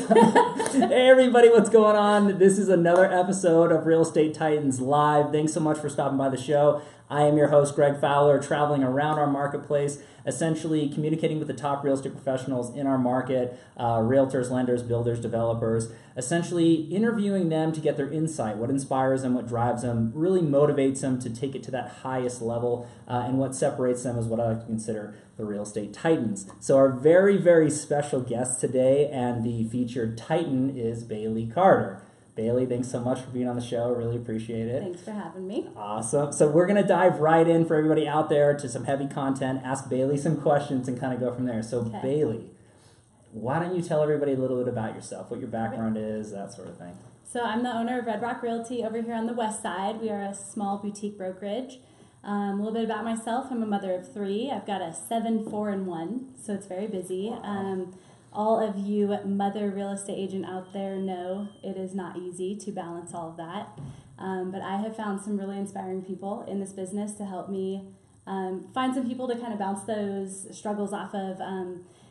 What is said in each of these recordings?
Hey everybody, what's going on? This is another episode of Real Estate Titans Live. Thanks so much for stopping by the show. I am your host, Greg Fowler, traveling around our marketplace, essentially communicating with the top real estate professionals in our market, realtors, lenders, builders, developers, essentially interviewing them to get their insight, what inspires them, what drives them, really motivates them to take it to that highest level, and what separates them is what I like to consider the real estate titans. So our very, very special guest today and the featured titan is Baylee Carter. Baylee, thanks so much for being on the show. Really appreciate it. Thanks for having me. Awesome. So we're going to dive right in for everybody out there to some heavy content, ask Baylee some questions, and kind of go from there. So Okay. Baylee, why don't you tell everybody a little bit about yourself, what your background is, that sort of thing. So I'm the owner of Rock Realty over here on the west side. We are a small boutique brokerage. A little bit about myself. I'm a mother of 3. I've got a 7, 4, and 1, so it's very busy. All of you mother real estate agent out there know it is not easy to balance all of that. But I have found some really inspiring people in this business to help me find some people to kind of bounce those struggles off of.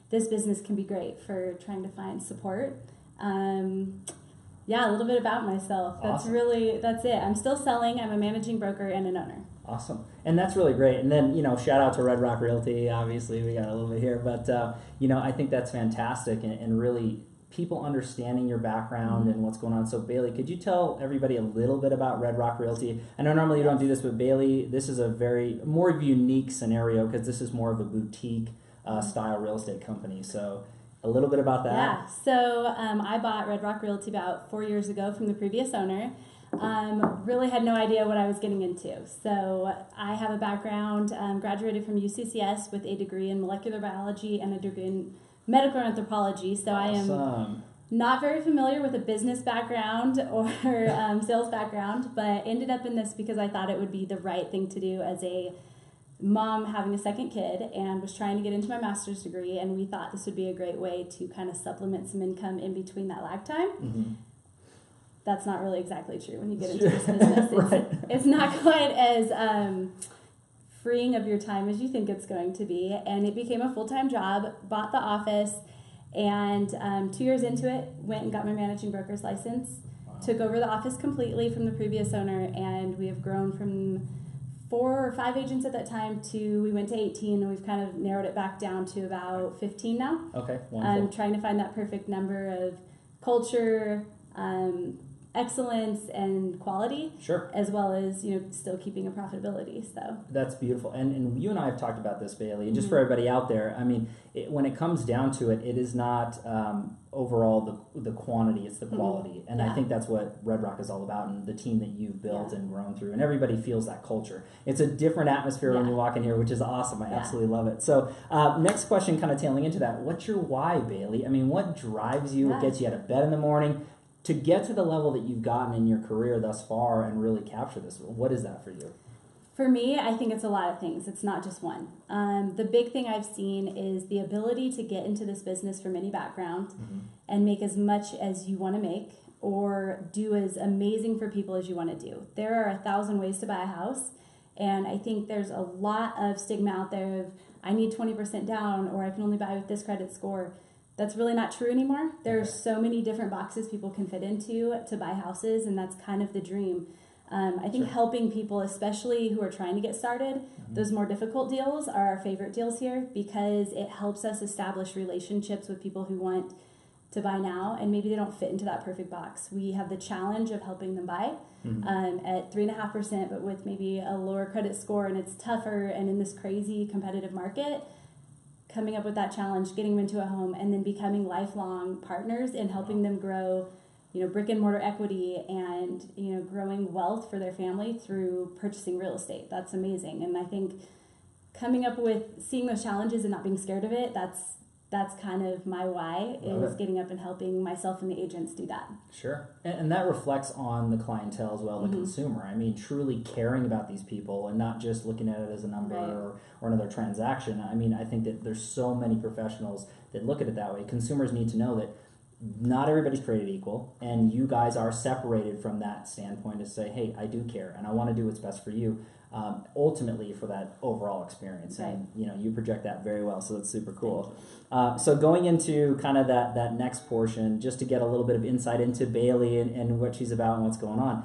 This business can be great for trying to find support. Yeah, a little bit about myself. Awesome. That's it. I'm still selling. I'm a managing broker and an owner. Awesome. And that's really great. And then, shout out to Rock Realty. Obviously, we got a little bit here. But, I think that's fantastic and really people understanding your background and what's going on. So, Baylee, could you tell everybody a little bit about Rock Realty? I know normally you don't do this, but Baylee, this is a more unique scenario because this is more of a boutique style real estate company. So, a little bit about that. Yeah. So, I bought Rock Realty about 4 years ago from the previous owner. Really had no idea what I was getting into. So I have a background, graduated from UCCS with a degree in molecular biology and a degree in medical anthropology. So Awesome. I am not very familiar with a business background or sales background, but ended up in this because I thought it would be the right thing to do as a mom having a second kid and was trying to get into my master's degree, and we thought this would be a great way to kind of supplement some income in between that lag time. Mm-hmm. That's not really exactly true when you get into this business. Right. It's not quite as freeing of your time as you think it's going to be. And it became a full-time job, bought the office, and 2 years into it, went and got my managing broker's license, took over the office completely from the previous owner, and we have grown from 4 or 5 agents at that time to, we went to 18, and we've kind of narrowed it back down to about 15 now. Okay, wonderful. I'm trying to find that perfect number of culture, excellence and quality, Sure. as well as still keeping a profitability. So That's beautiful. And you and I have talked about this, Baylee, and just for everybody out there, I mean, when it comes down to it, it is not overall the quantity, it's the quality. And I think that's what Red Rock is all about, and the team that you've built and grown through, and everybody feels that culture. It's a different atmosphere when you walk in here, which is awesome. I absolutely love it. So next question, kind of tailing into that, what's your why, Baylee? I mean, what drives you, what gets you out of bed in the morning to get to the level that you've gotten in your career thus far and really capture this? What is that for you? for me, I think it's a lot of things. It's not just one. The big thing I've seen is the ability to get into this business from any background and make as much as you want to make, or do as amazing for people as you want to do. There are 1,000 ways to buy a house, and I think there's a lot of stigma out there of, I need 20% down, or I can only buy with this credit score. That's really not true anymore. There's so many different boxes people can fit into to buy houses, and that's kind of the dream. I think helping people, especially who are trying to get started, those more difficult deals are our favorite deals here, because it helps us establish relationships with people who want to buy now, and maybe they don't fit into that perfect box. We have the challenge of helping them buy at 3.5%, but with maybe a lower credit score, and it's tougher, and in this crazy competitive market, coming up with that challenge, getting them into a home, and then becoming lifelong partners and helping them grow, brick and mortar equity, and, growing wealth for their family through purchasing real estate. That's amazing. And I think coming up with seeing those challenges and not being scared of it, that's kind of my why, is getting up and helping myself and the agents do that. Sure. And that reflects on the clientele as well, the consumer. I mean, truly caring about these people and not just looking at it as a number or another transaction. I mean, I think that there's so many professionals that look at it that way. Consumers need to know that not everybody's created equal, and you guys are separated from that standpoint to say, hey, I do care and I want to do what's best for you. ultimately for that overall experience. Right. And you project that very well, so that's super cool. So going into kind of that next portion, just to get a little bit of insight into Baylee and what she's about and what's going on.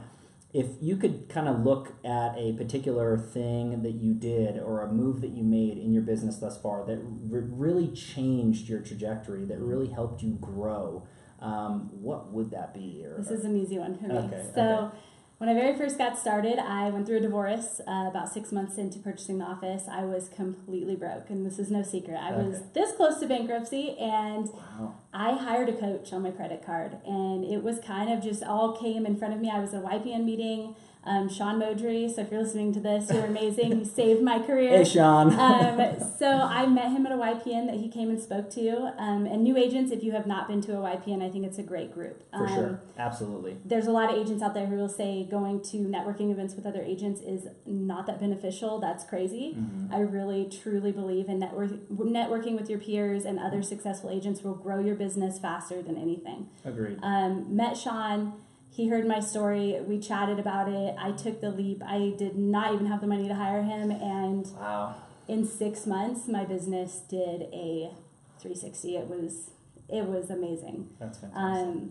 If you could kind of look at a particular thing that you did or a move that you made in your business thus far that really changed your trajectory, that really helped you grow, what would that be? This is an easy one for me. Okay, so when I very first got started, I went through a divorce. About 6 months into purchasing the office, I was completely broke, and this is no secret. I was this close to bankruptcy, and I hired a coach on my credit card, and it was kind of just all came in front of me. I was at a YPN meeting. Sean Modry, so if you're listening to this, you're amazing. You saved my career. Hey, Sean. So I met him at a YPN that he came and spoke to. And new agents, if you have not been to a YPN, I think it's a great group. For sure. Absolutely. There's a lot of agents out there who will say going to networking events with other agents is not that beneficial. That's crazy. Mm-hmm. I really, truly believe in networking with your peers and other successful agents will grow your business faster than anything. Agreed. Met Sean. He heard my story. We chatted about it. I took the leap. I did not even have the money to hire him. And in 6 months, my business did a 360. It was amazing. That's fantastic.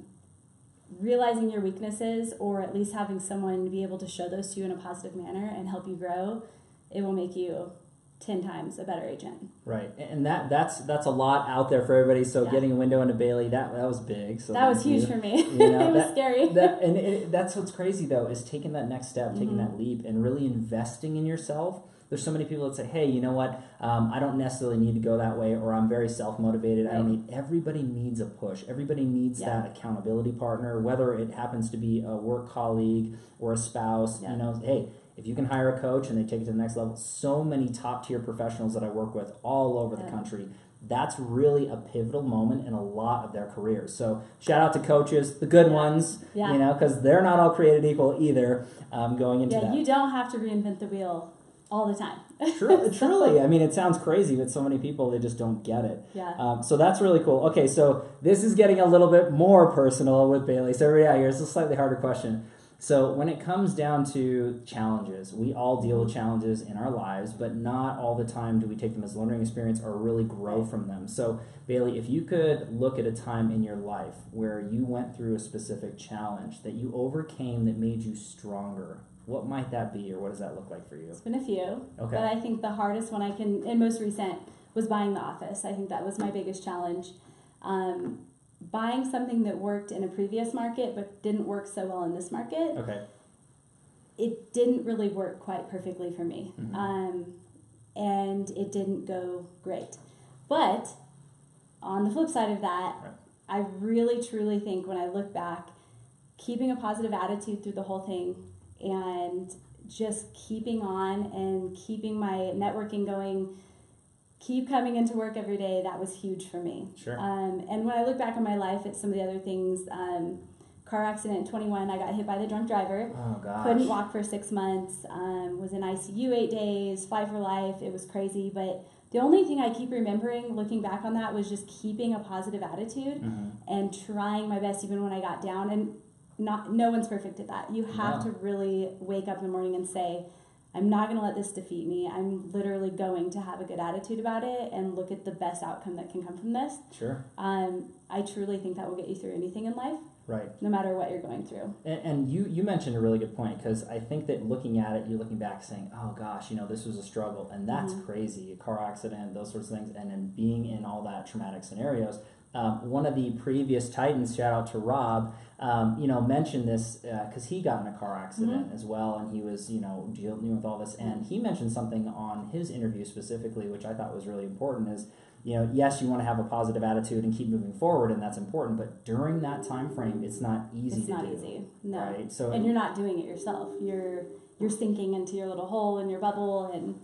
Realizing your weaknesses, or at least having someone be able to show those to you in a positive manner and help you grow, it will make you 10 times a better agent. Right. And that's a lot out there for everybody. So getting a window into Baylee, that was big. So that was huge for me. It was scary. That's what's crazy though, is taking that next step, taking that leap and really investing in yourself. There's so many people that say, hey, you know what? I don't necessarily need to go that way, or I'm very self-motivated. Right. I don't need, everybody needs a push. Everybody needs that accountability partner, whether it happens to be a work colleague or a spouse. Hey, if you can hire a coach and they take it to the next level, so many top tier professionals that I work with all over the country, that's really a pivotal moment in a lot of their careers. So shout out to coaches, the good ones, because they're not all created equal either. Going into that. You don't have to reinvent the wheel all the time. Truly. I mean, it sounds crazy, but so many people, they just don't get it. Yeah. So that's really cool. Okay, so this is getting a little bit more personal with Baylee. So everybody out here, it's a slightly harder question. So when it comes down to challenges, we all deal with challenges in our lives, but not all the time do we take them as a learning experience or really grow from them. So Baylee, if you could look at a time in your life where you went through a specific challenge that you overcame that made you stronger, what might that be, or what does that look like for you? It's been a few, okay. But I think the hardest one and most recent, was buying the office. I think that was my biggest challenge. Buying something that worked in a previous market but didn't work so well in this market. Okay. It didn't really work quite perfectly for me. Mm-hmm. And it didn't go great. But on the flip side of that, I really truly think when I look back, keeping a positive attitude through the whole thing and just keeping on and keeping my networking going, keep coming into work every day, that was huge for me. Sure. And when I look back on my life at some of the other things, car accident at 21, I got hit by the drunk driver. Oh, gosh. Couldn't walk for 6 months, was in ICU 8 days, fly for life. It was crazy. But the only thing I keep remembering looking back on that was just keeping a positive attitude and trying my best even when I got down. And no one's perfect at that. You have to really wake up in the morning and say, I'm not going to let this defeat me. I'm literally going to have a good attitude about it and look at the best outcome that can come from this. Sure. I truly think that will get you through anything in life. Right. No matter what you're going through. And you mentioned a really good point, because I think that looking at it, you're looking back saying, oh gosh, this was a struggle. And that's crazy. A car accident, those sorts of things. And then being in all that traumatic scenarios. One of the previous Titans, shout out to Rob, mentioned this because he got in a car accident as well, and he was, dealing with all this. And he mentioned something on his interview specifically, which I thought was really important, is, yes, you want to have a positive attitude and keep moving forward, and that's important, but during that time frame, it's not easy to do. It's not easy, no. Right? So, and you're not doing it yourself. You're sinking into your little hole in your bubble, and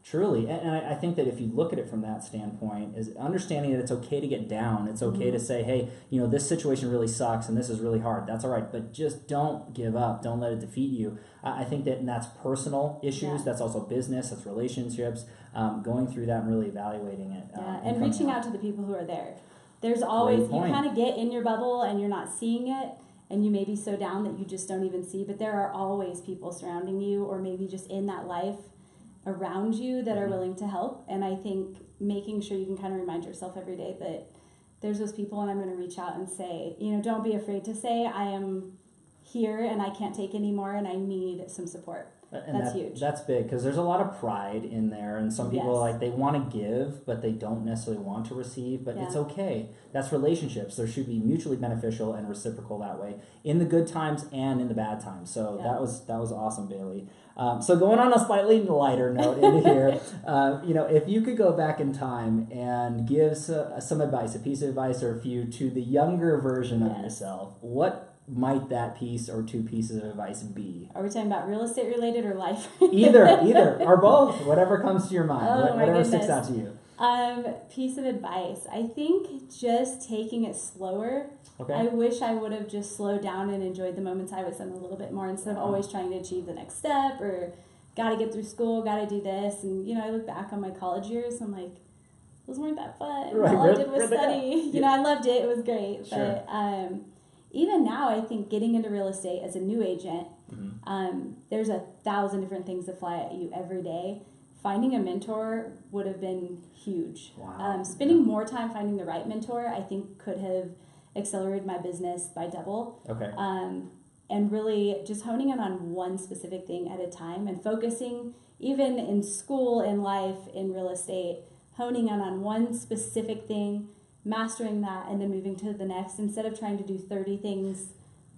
truly. And I think that if you look at it from that standpoint, is understanding that it's okay to get down. It's okay to say, hey, this situation really sucks and this is really hard. That's all right. But just don't give up. Don't let it defeat you. I think that, and that's personal issues. Yeah. That's also business. That's relationships. Going through that and really evaluating it. And reaching out to the people who are there. There's always, you kind of get in your bubble and you're not seeing it. and you may be so down that you just don't even see, but there are always people surrounding you, or maybe just in that life around you that are willing to help. And I think making sure you can kind of remind yourself every day that there's those people, and I'm going to reach out and say, don't be afraid to say, I am here and I can't take anymore and I need some support. And that's huge. That's big, because there's a lot of pride in there, and some people like they want to give, but they don't necessarily want to receive. But it's okay. That's relationships. There should be mutually beneficial and reciprocal that way, in the good times and in the bad times. So that was awesome, Baylee. So going on a slightly lighter note into here, if you could go back in time and give some advice, a piece of advice or a few to the younger version of yourself, what might that piece or two pieces of advice be? Are we talking about real estate related or life? Either or both, whatever comes to your mind, whatever sticks out to you. Piece of advice, I think just taking it slower. Okay. I wish I would have just slowed down and enjoyed the moments I was in a little bit more, instead of always trying to achieve the next step, or got to get through school, got to do this. And I look back on my college years, I'm like, those weren't that fun. Right. All I did was study. I loved it. It was great. Sure. But even now, I think getting into real estate as a new agent, there's 1,000 different things that fly at you every day. Finding a mentor would have been huge. Wow. Spending more time finding the right mentor, I think, could have accelerated my business by double. Okay. And really just honing in on one specific thing at a time, and focusing, even in school, in life, in real estate, honing in on one specific thing, mastering that, and then moving to the next, instead of trying to do 30 things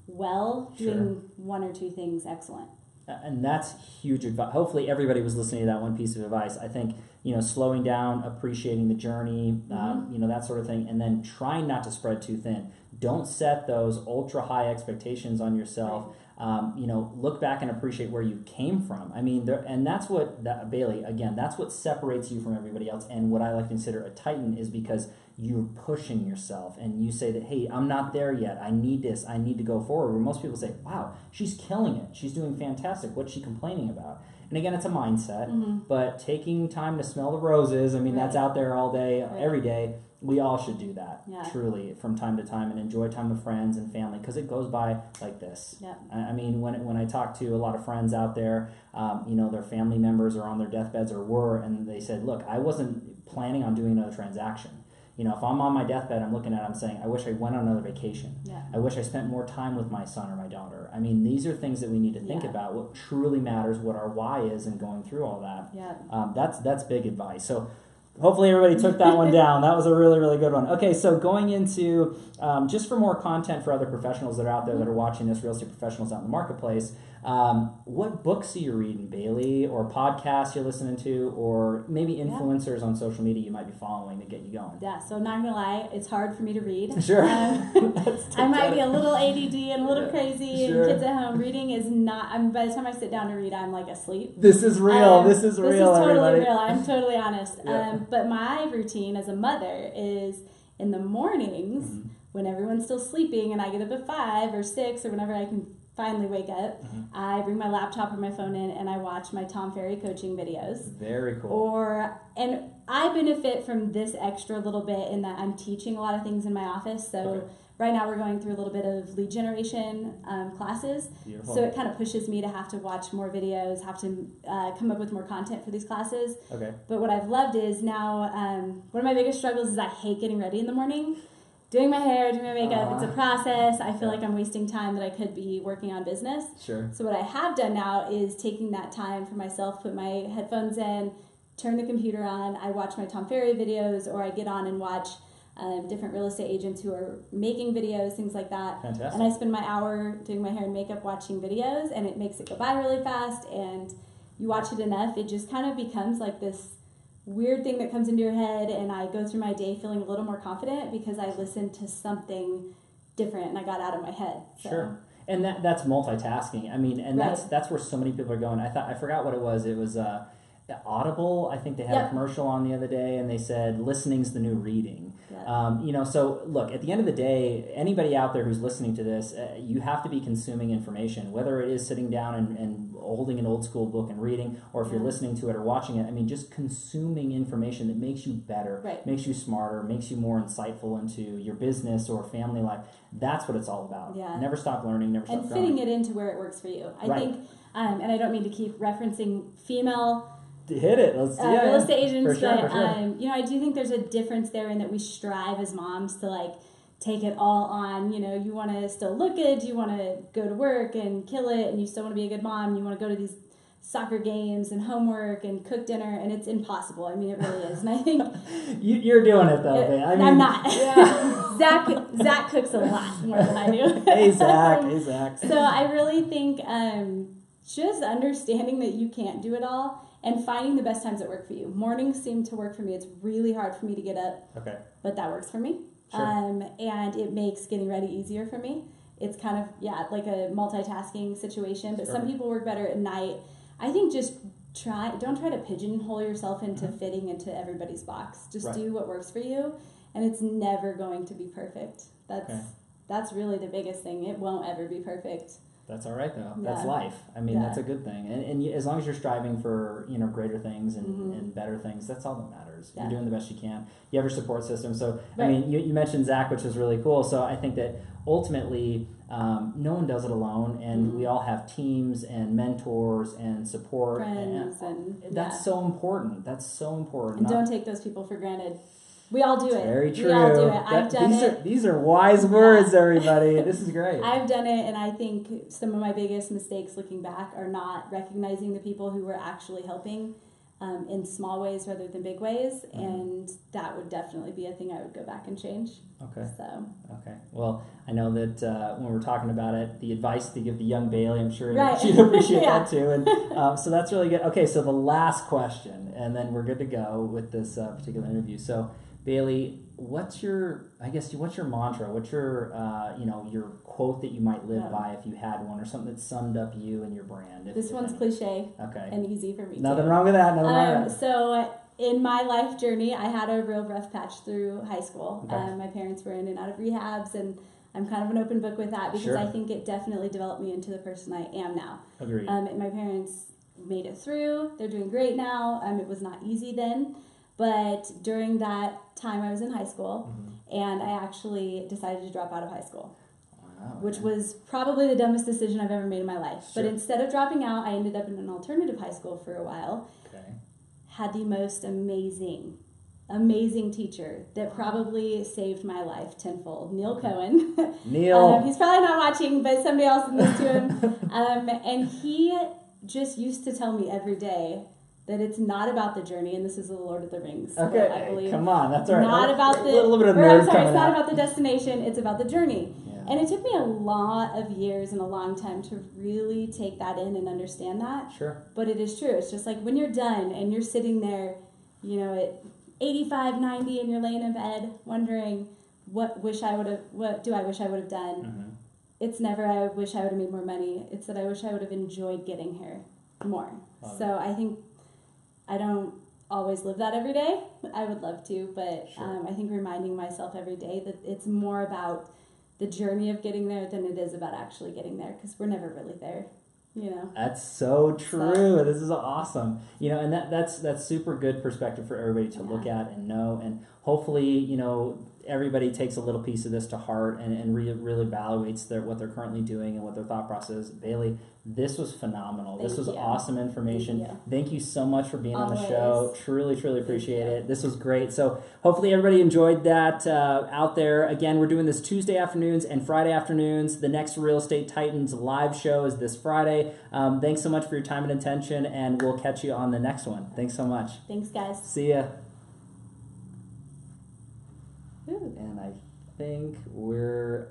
well, doing one or two things excellent. And that's huge advice. Hopefully everybody was listening to that one piece of advice. I think, slowing down, appreciating the journey, that sort of thing, and then trying not to spread too thin. Don't set those ultra high expectations on yourself. Right. Look back and appreciate where you came from. I mean, and that's what, Baylee, again, that's what separates you from everybody else. And what I like to consider a Titan is because you're pushing yourself and you say that, hey, I'm not there yet. I need this. I need to go forward. Where most people say, wow, she's killing it. She's doing fantastic. What's she complaining about? And again, it's a mindset, but taking time to smell the roses, I mean, that's out there all day, every day. We all should do that, truly, from time to time, and enjoy time with friends and family, because it goes by like this. Yeah. I mean, when I talk to a lot of friends out there, their family members are on their deathbeds or were, and they said, look, I wasn't planning on doing another transaction. If I'm on my deathbed, I'm looking at it, I'm saying, I wish I went on another vacation. Yeah. I wish I spent more time with my son or my daughter. I mean, these are things that we need to think about, what truly matters, what our why is, and going through all that. Yeah. That's big advice. So hopefully everybody took that one down. That was a really, really good one. Okay, so going into, just for more content for other professionals that are out there that are watching this, real estate professionals out in the marketplace, what books are you reading, Baylee, or podcasts you're listening to, or maybe influencers on social media you might be following to get you going? Yeah, so not going to lie, it's hard for me to read. Sure. I might be a little ADD and a little crazy, and kids at home. Reading is not, by the time I sit down to read, I'm like asleep. This is real. This is real, totally everybody. real. I'm totally honest. But my routine as a mother is in the mornings when everyone's still sleeping and I get up at 5 or 6 or whenever I can finally wake up, I bring my laptop or my phone in and I watch my Tom Ferry coaching videos. Very cool. And I benefit from this extra little bit in that I'm teaching a lot of things in my office. So right now we're going through a little bit of lead generation classes. Beautiful. So it kind of pushes me to have to watch more videos, have to come up with more content for these classes. Okay. But what I've loved is now, one of my biggest struggles is I hate getting ready in the morning. Doing my hair, doing my makeup, it's a process. I feel like I'm wasting time that I could be working on business. Sure. So what I have done now is taking that time for myself, put my headphones in, turn the computer on, I watch my Tom Ferry videos, or I get on and watch different real estate agents who are making videos, things like that. Fantastic. And I spend my hour doing my hair and makeup watching videos, and it makes it go by really fast, and you watch it enough, it just kind of becomes like this weird thing that comes into your head, and I go through my day feeling a little more confident because I listened to something different and I got out of my head. So. Sure. And that's multitasking. I mean, and that's where so many people are going. I forgot what it was. It was Audible. I think they had a commercial on the other day, and they said listening's the new reading. So look, at the end of the day, anybody out there who's listening to this, you have to be consuming information, whether it is sitting down and holding an old school book and reading, or if you're listening to it or watching it, I mean, just consuming information that makes you better, makes you smarter, makes you more insightful into your business or family life. That's what it's all about. Yeah. Never stop learning, never stop growing. And fitting it into where it works for you. I think, and I don't mean to keep referencing female hit it. Let's do real estate agents, for but sure. you know, I do think there's a difference there in that we strive as moms to like take it all on. You know, you want to still look good, you want to go to work and kill it, and you still want to be a good mom. You want to go to these soccer games and homework and cook dinner, and it's impossible. I mean, it really is. And I think you're doing it though. I'm not. Yeah. Zach cooks a lot more than I do. Hey Zach. So I really think just understanding that you can't do it all and finding the best times that work for you. Mornings seem to work for me. It's really hard for me to get up, but that works for me. Sure. And it makes getting ready easier for me. It's kind of like a multitasking situation, but some people work better at night. I think just don't try to pigeonhole yourself into fitting into everybody's box. Just do what works for you, and it's never going to be perfect. That's really the biggest thing. It won't ever be perfect. That's all right though. That's life. I mean, that's a good thing. And as long as you're striving for, you know, greater things and better things, that's all that matters. You're doing the best you can. You have your support system. So, I mean, you mentioned Zach, which is really cool. So I think that ultimately, no one does it alone, and we all have teams and mentors and support. Friends and that's so important. That's so important. And don't take those people for granted. We all do it. Very true. We all do it. I've done it. These are wise words, everybody. This is great. I've done it, and I think some of my biggest mistakes looking back are not recognizing the people who were actually helping in small ways rather than big ways, and that would definitely be a thing I would go back and change. Okay. So. Okay. Well, I know that when we're talking about it, the advice to give the young Baylee, I'm sure right. she'd appreciate that too. And so that's really good. Okay, so the last question, and then we're good to go with this particular interview. So, Baylee, what's your mantra? What's your your quote that you might live by if you had one, or something that summed up you and your brand? This one's cliche and easy for me. Nothing wrong with that. So in my life journey, I had a real rough patch through high school. My parents were in and out of rehabs, and I'm kind of an open book with that because I think it definitely developed me into the person I am now. Agreed. My parents made it through. They're doing great now. It was not easy then. But during that time, I was in high school, and I actually decided to drop out of high school, which was probably the dumbest decision I've ever made in my life. But instead of dropping out, I ended up in an alternative high school for a while. Had the most amazing teacher that probably saved my life tenfold. Neil Cohen. Neil. He's probably not watching, but somebody else listens to him. And he just used to tell me every day that it's not about the journey, and this is the Lord of the Rings. Okay, I believe. Come on, that's all right. Not about the. A little bit of nerd I'm sorry, coming it's not out. about the destination. It's about the journey. Yeah. And it took me a lot of years and a long time to really take that in and understand that. Sure. But it is true. It's just like when you're done and you're sitting there, you know, at 85, 90, and you're laying in bed wondering, what do I wish I would have done? It's never I wish I would have made more money. It's that I wish I would have enjoyed getting here more. So I think I don't always live that every day. I would love to, but I think reminding myself every day that it's more about the journey of getting there than it is about actually getting there, because we're never really there, you know. That's so true. This is awesome. You know, and that's super good perspective for everybody to look at and know, and hopefully, you know, everybody takes a little piece of this to heart and really evaluates what they're currently doing and what their thought process is. Baylee, this was phenomenal. This was awesome information. Thank you so much for being on the show. Truly appreciate it. This was great. So hopefully everybody enjoyed that out there. Again, we're doing this Tuesday afternoons and Friday afternoons. The next Real Estate Titans live show is this Friday. Thanks so much for your time and attention, and we'll catch you on the next one. Thanks so much. Thanks, guys. See ya. And I think we're